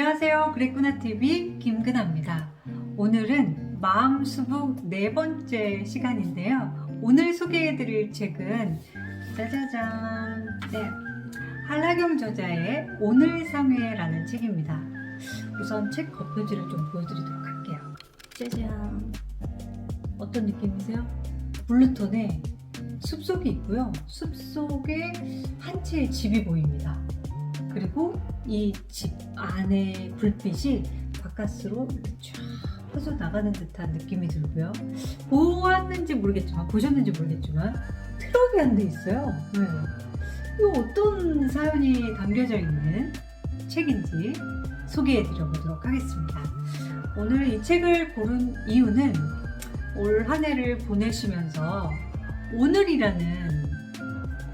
안녕하세요. 그랬구나TV 김그나입니다. 오늘은 마음수북 네 번째 시간인데요. 오늘 소개해드릴 책은 짜자잔, 한라경 저자의 오늘상회라는 책입니다. 우선 책 겉표지를 좀 보여드리도록 할게요. 짜잔, 어떤 느낌이세요? 블루톤에 숲속이 있고요. 숲속에 한 채의 집이 보입니다. 그리고 이 집 안에 불빛이 바깥으로 쫙 퍼져 나가는 듯한 느낌이 들고요. 보셨는지 모르겠지만 트럭이 한 대 있어요. 이 어떤 사연이 담겨져 있는 책인지 소개해 드려보도록 하겠습니다. 오늘 이 책을 고른 이유는 올 한 해를 보내시면서 오늘이라는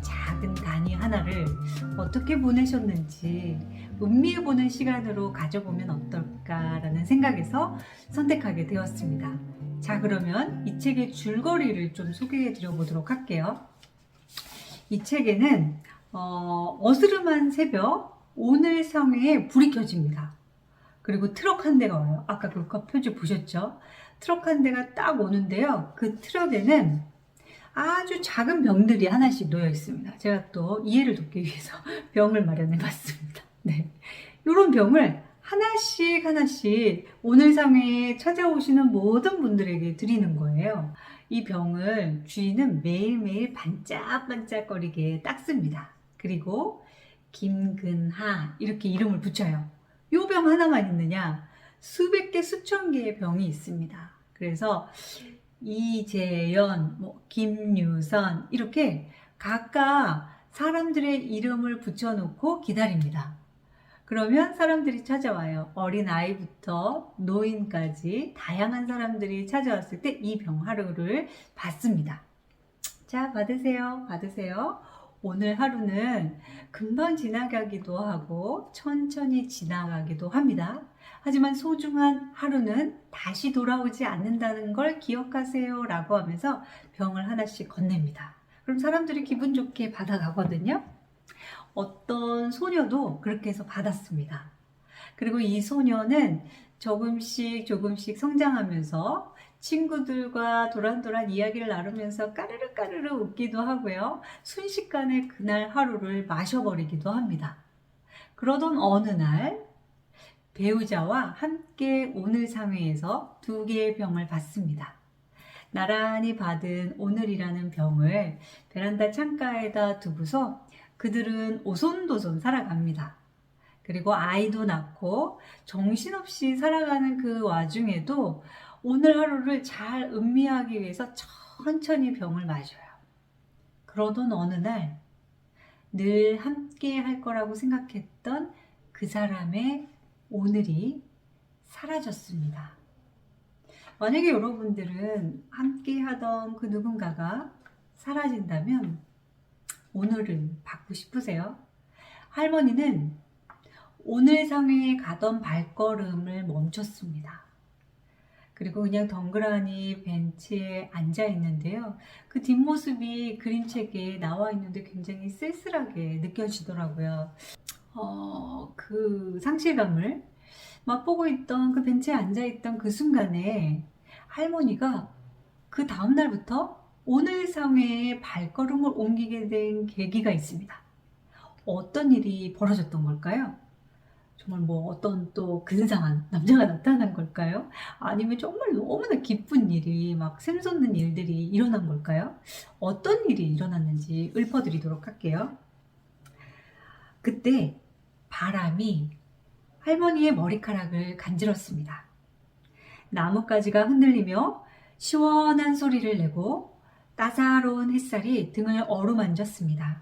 작은 단위 하나를 어떻게 보내셨는지 음미해보는 시간으로 가져보면 어떨까라는 생각에서 선택하게 되었습니다. 자, 그러면 이 책의 줄거리를 좀 소개해 드려보도록 할게요. 이 책에는 어스름한 새벽 오늘 상회에 불이 켜집니다. 그리고 트럭 한 대가 와요. 아까 그 표지 보셨죠? 트럭 한 대가 딱 오는데요. 그 트럭에는 아주 작은 병들이 하나씩 놓여 있습니다. 제가 또 이해를 돕기 위해서 병을 마련해 봤습니다. 이런 병을 하나씩 오늘 상회에 찾아오시는 모든 분들에게 드리는 거예요. 이 병을 주인은 매일매일 반짝반짝거리게 닦습니다. 그리고 김근하 이렇게 이름을 붙여요. 이 병 하나만 있느냐? 수백 개, 수천 개의 병이 있습니다. 그래서 이재연, 김유선 이렇게 각각 사람들의 이름을 붙여놓고 기다립니다. 그러면 사람들이 찾아와요. 어린아이부터 노인까지 다양한 사람들이 찾아왔을 때 이 병 하루를 받습니다. 자, 받으세요. 오늘 하루는 금방 지나가기도 하고 천천히 지나가기도 합니다. 하지만 소중한 하루는 다시 돌아오지 않는다는 걸 기억하세요 라고 하면서 병을 하나씩 건넵니다. 그럼 사람들이 기분 좋게 받아가거든요. 어떤 소녀도 그렇게 해서 받았습니다. 그리고 이 소녀는 조금씩 성장하면서 친구들과 도란도란 이야기를 나누면서 까르르 웃기도 하고요. 순식간에 그날 하루를 마셔버리기도 합니다. 그러던 어느 날 배우자와 함께 오늘 상회에서 2개의 병을 받습니다. 나란히 받은 오늘이라는 병을 베란다 창가에다 두고서 그들은 오손도손 살아갑니다. 그리고 아이도 낳고 정신없이 살아가는 그 와중에도 오늘 하루를 잘 음미하기 위해서 천천히 병을 마셔요. 그러던 어느 날 늘 함께 할 거라고 생각했던 그 사람의 오늘이 사라졌습니다. 만약에 여러분들은 함께 하던 그 누군가가 사라진다면 오늘을 받고 싶으세요? 할머니는 오늘 상회에 가던 발걸음을 멈췄습니다. 그리고 그냥 덩그러니 벤치에 앉아 있는데요. 그 뒷모습이 그림책에 나와 있는데 굉장히 쓸쓸하게 느껴지더라고요. 그 상실감을 맛보고 있던 그 벤치에 앉아 있던 그 순간에 할머니가 그 다음 날부터 오늘 상회에 발걸음을 옮기게 된 계기가 있습니다. 어떤 일이 벌어졌던 걸까요? 정말 어떤 또 근사한 남자가 나타난 걸까요? 아니면 정말 너무나 기쁜 일이 샘솟는 일들이 일어난 걸까요? 어떤 일이 일어났는지 읊어드리도록 할게요. 그때 바람이 할머니의 머리카락을 간질렀습니다. 나뭇가지가 흔들리며 시원한 소리를 내고 따사로운 햇살이 등을 어루만졌습니다.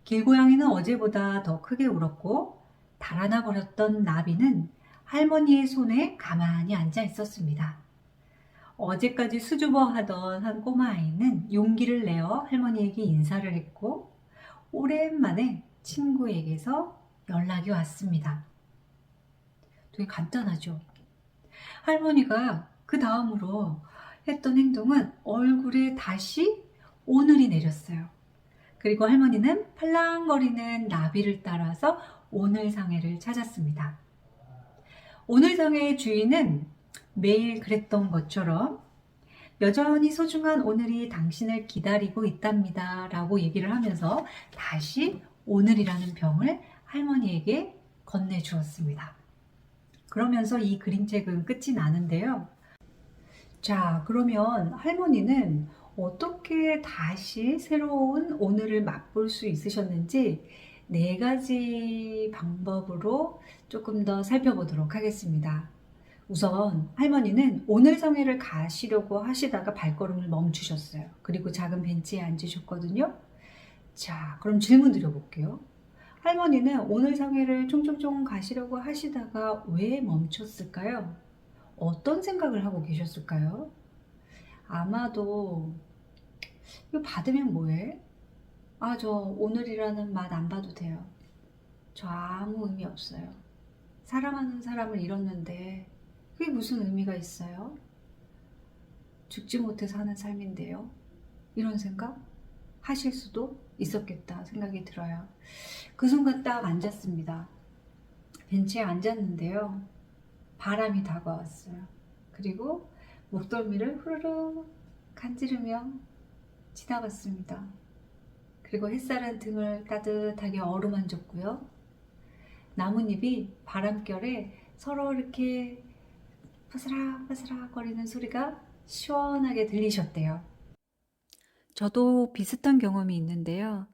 길고양이는 어제보다 더 크게 울었고 달아나 버렸던 나비는 할머니의 손에 가만히 앉아 있었습니다. 어제까지 수줍어하던 한 꼬마아이는 용기를 내어 할머니에게 인사를 했고 오랜만에 친구에게서 연락이 왔습니다. 되게 간단하죠? 할머니가 그 다음으로 했던 행동은 얼굴에 다시 오늘이 내렸어요. 그리고 할머니는 팔랑거리는 나비를 따라서 오늘 상회를 찾았습니다. 오늘 성의 주인은 매일 그랬던 것처럼 여전히 소중한 오늘이 당신을 기다리고 있답니다 라고 얘기를 하면서 다시 오늘이라는 병을 할머니에게 건네주었습니다. 그러면서 이 그림책은 끝이 나는데요. 자, 그러면 할머니는 어떻게 다시 새로운 오늘을 맛볼 수 있으셨는지 네 가지 방법으로 조금 더 살펴보도록 하겠습니다. 우선 할머니는 오늘 성회를 가시려고 하시다가 발걸음을 멈추셨어요. 그리고 작은 벤치에 앉으셨거든요. 자, 그럼 질문 드려볼게요. 할머니는 오늘 성회를 총총총 가시려고 하시다가 왜 멈췄을까요? 어떤 생각을 하고 계셨을까요? 아마도 이거 받으면 뭐해? 아, 저 오늘이라는 맛 안 봐도 돼요. 저 아무 의미 없어요. 사랑하는 사람을 잃었는데 그게 무슨 의미가 있어요? 죽지 못해 사는 삶인데요. 이런 생각 하실 수도 있었겠다 생각이 들어요. 그 순간 딱 앉았습니다. 벤치에 앉았는데요. 바람이 다가왔어요. 그리고 목덜미를 후루룩 간지르며 지나갔습니다. 그리고 햇살은 등을 따뜻하게 어루만졌고요. 나뭇잎이 바람결에 서로 이렇게 바스락바스락 거리는 소리가 시원하게 들리셨대요. 저도 비슷한 경험이 있는데요.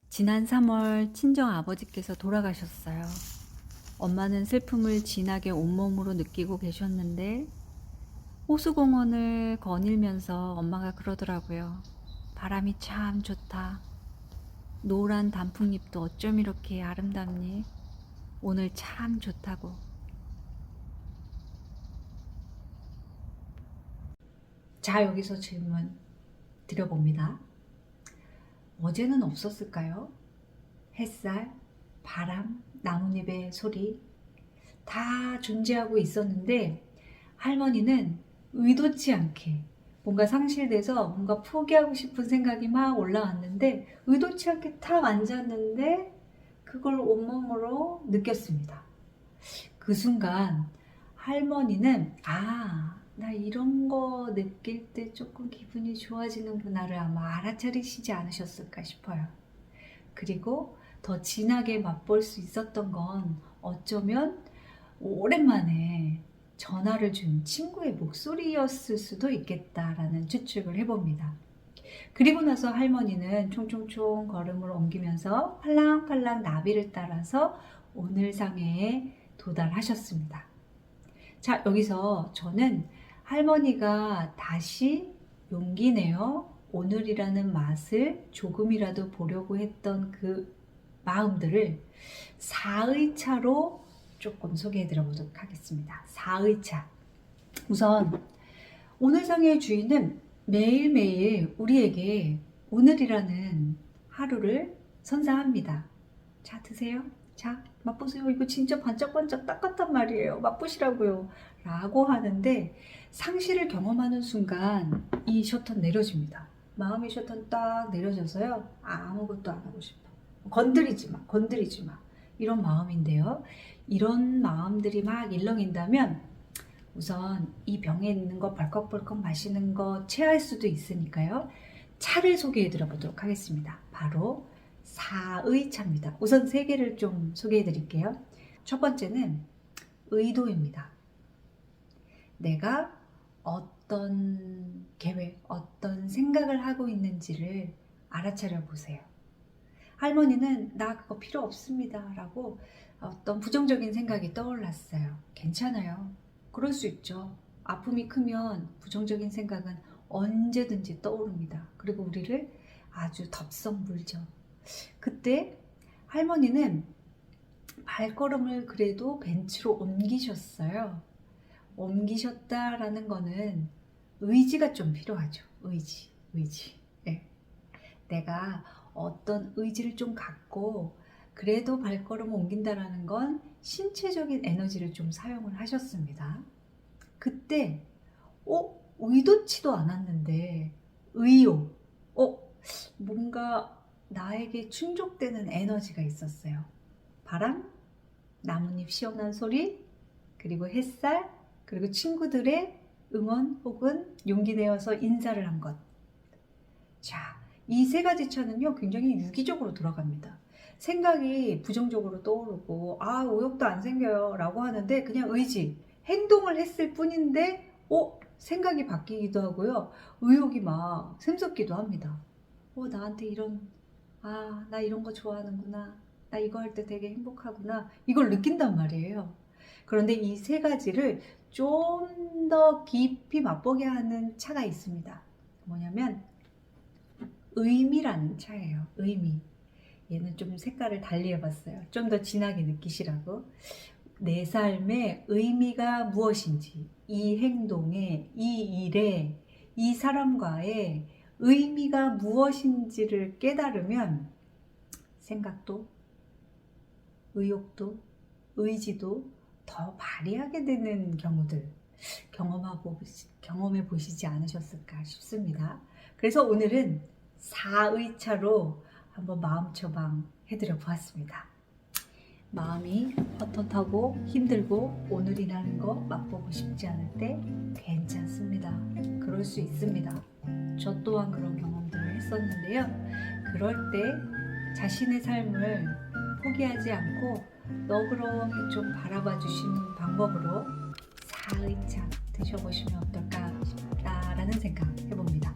지난 3월 친정 아버지께서 돌아가셨어요. 엄마는 슬픔을 진하게 온몸으로 느끼고 계셨는데 호수공원을 거닐면서 엄마가 그러더라고요. 바람이 참 좋다. 노란 단풍잎도 어쩜 이렇게 아름답니? 오늘 참 좋다고. 자, 여기서 질문 드려봅니다. 어제는 없었을까요? 햇살, 바람, 나뭇잎의 소리 다 존재하고 있었는데 할머니는 의도치 않게 뭔가 상실돼서 뭔가 포기하고 싶은 생각이 막 올라왔는데 의도치 않게 탁 앉았는데 그걸 온몸으로 느꼈습니다. 그 순간 할머니는 나 이런 거 느낄 때 조금 기분이 좋아지는구나를 아마 알아차리시지 않으셨을까 싶어요. 그리고 더 진하게 맛볼 수 있었던 건 어쩌면 오랜만에 전화를 준 친구의 목소리였을 수도 있겠다라는 추측을 해봅니다. 그리고 나서 할머니는 총총총 걸음을 옮기면서 팔랑팔랑 나비를 따라서 오늘상회에 도달하셨습니다. 자, 여기서 저는 할머니가 다시 용기 내어 오늘이라는 맛을 조금이라도 보려고 했던 그 마음들을 4의차로 조금 소개해 드려보도록 하겠습니다. 4의차. 우선 오늘상의 주인은 매일매일 우리에게 오늘이라는 하루를 선사합니다. 자, 드세요. 자, 맛보세요. 이거 진짜 반짝반짝 닦았단 말이에요. 맛보시라고요. 라고 하는데 상실을 경험하는 순간 이 셔터는 내려집니다. 마음의 셔터는 딱 내려져서요. 아무것도 안 하고 싶어. 건드리지 마. 건드리지 마. 이런 마음인데요. 이런 마음들이 막 일렁인다면 우선 이 병에 있는 거 벌컥벌컥 마시는 거 체할 수도 있으니까요. 차를 소개해 드려 보도록 하겠습니다. 바로 4의차입니다. 우선 3개를 좀 소개해 드릴게요. 첫 번째는 의도입니다. 내가 어떤 계획, 어떤 생각을 하고 있는지를 알아차려 보세요. 할머니는 나 그거 필요 없습니다 라고 어떤 부정적인 생각이 떠올랐어요. 괜찮아요. 그럴 수 있죠. 아픔이 크면 부정적인 생각은 언제든지 떠오릅니다. 그리고 우리를 아주 덥석 물죠. 그때 할머니는 발걸음을 그래도 벤치로 옮기셨어요. 옮기셨다라는 거는 의지가 좀 필요하죠. 의지. 네. 내가 어떤 의지를 좀 갖고 그래도 발걸음을 옮긴다라는 건 신체적인 에너지를 좀 사용을 하셨습니다. 그때 의도치도 않았는데 의욕, 뭔가 나에게 충족되는 에너지가 있었어요. 바람, 나뭇잎 시원한 소리, 그리고 햇살, 그리고 친구들의 응원 혹은 용기 내어서 인사를 한 것. 자, 이 세 가지 차는요, 굉장히 유기적으로 돌아갑니다. 생각이 부정적으로 떠오르고, 의욕도 안 생겨요 라고 하는데, 그냥 의지, 행동을 했을 뿐인데, 생각이 바뀌기도 하고요. 의욕이 막 샘솟기도 합니다. 나한테 나 이런 거 좋아하는구나. 나 이거 할 때 되게 행복하구나. 이걸 느낀단 말이에요. 그런데 이 세 가지를 좀 더 깊이 맛보게 하는 차가 있습니다. 뭐냐면 의미라는 차예요. 의미. 얘는 좀 색깔을 달리 해봤어요. 좀 더 진하게 느끼시라고. 내 삶의 의미가 무엇인지, 이 행동에, 이 일에, 이 사람과의 의미가 무엇인지를 깨달으면 생각도, 의욕도, 의지도 더 발휘하게 되는 경우들 경험해 보시지 않으셨을까 싶습니다. 그래서 오늘은 4의차로 한번 마음 처방 해드려 보았습니다. 마음이 헛헛하고 힘들고 오늘이라는 거 맛보고 싶지 않을 때 괜찮습니다. 그럴 수 있습니다. 저 또한 그런 경험들을 했었는데요. 그럴 때 자신의 삶을 포기하지 않고 너그러움이 좀 바라봐 주시는 방법으로 4의차 드셔보시면 어떨까 싶다라는 생각 해봅니다.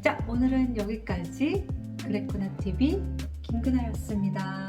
자, 오늘은 여기까지 그랬구나 TV 김그나였습니다.